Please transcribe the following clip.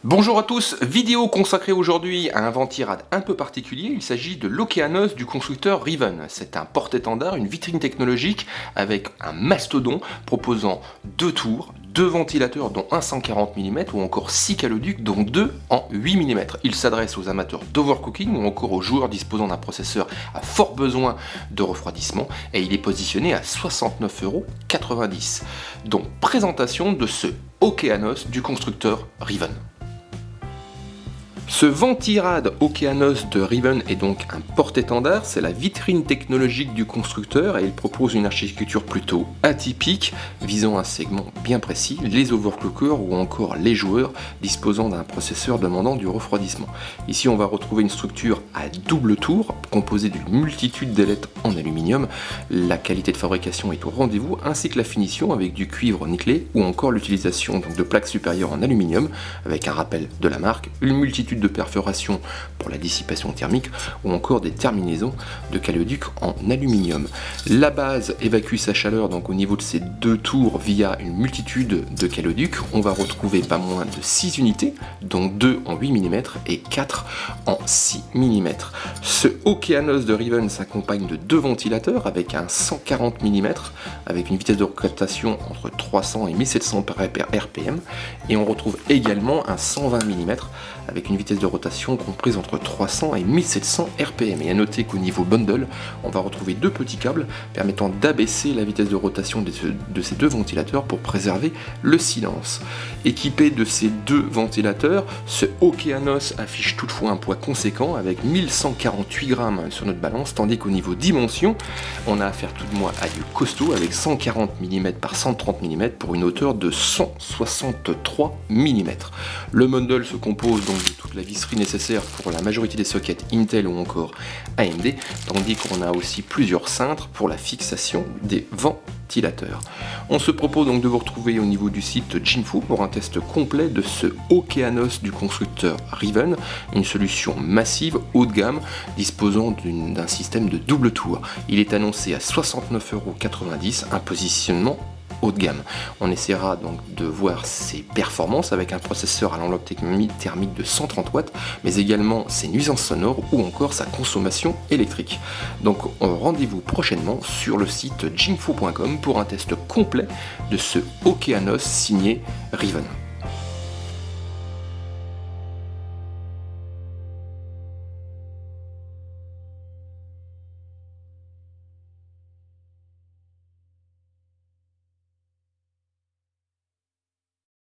Bonjour à tous, vidéo consacrée aujourd'hui à un ventirad un peu particulier, il s'agit de l'Okeanos du constructeur Riven. C'est un porte-étendard, une vitrine technologique avec un mastodon proposant deux tours, deux ventilateurs dont un 140 mm ou encore 6 caloducs dont 2 en 8 mm. Il s'adresse aux amateurs d'overcooking ou encore aux joueurs disposant d'un processeur à fort besoin de refroidissement et il est positionné à 69,90 €. Donc présentation de ce Okeanos du constructeur Riven. Ce ventirad Okeanos de Riven est donc un porte-étendard, c'est la vitrine technologique du constructeur et il propose une architecture plutôt atypique, visant un segment bien précis, les overclockers ou encore les joueurs disposant d'un processeur demandant du refroidissement. Ici on va retrouver une structure à double tour, composée d'une multitude d'ailettes en aluminium, la qualité de fabrication est au rendez-vous, ainsi que la finition avec du cuivre nickelé ou encore l'utilisation de plaques supérieures en aluminium, avec un rappel de la marque, une multitude de perforations pour la dissipation thermique ou encore des terminaisons de caloducs en aluminium. La base évacue sa chaleur donc au niveau de ces deux tours via une multitude de caloducs. On va retrouver pas moins de 6 unités, dont 2 en 8 mm et 4 en 6 mm. Ce Okeanos de Riven s'accompagne de deux ventilateurs avec un 140 mm avec une vitesse de rotation entre 300 et 1700 RPM et on retrouve également un 120 mm avec une vitesse de rotation comprise entre 300 et 1700 RPM. Et à noter qu'au niveau bundle, on va retrouver deux petits câbles permettant d'abaisser la vitesse de rotation de ces deux ventilateurs pour préserver le silence. Équipé de ces deux ventilateurs, ce Okeanos affiche toutefois un poids conséquent avec 1148 grammes sur notre balance, tandis qu'au niveau dimension, on a affaire tout de moins à du costaud avec 140 mm par 130 mm pour une hauteur de 163 mm. Le bundle se compose donc de toute la visserie nécessaire pour la majorité des sockets Intel ou encore AMD, tandis qu'on a aussi plusieurs cintres pour la fixation des ventilateurs. On se propose donc de vous retrouver au niveau du site Jinfu pour un test complet de ce Okeanos du constructeur Riven, une solution massive haut de gamme disposant d'un système de double tour. Il est annoncé à 69,90 €, un positionnement haut de gamme. On essaiera donc de voir ses performances avec un processeur à l'enveloppe thermique de 130 watts, mais également ses nuisances sonores ou encore sa consommation électrique. Donc rendez-vous prochainement sur le site jinfu.com pour un test complet de ce Okeanos signé Riven.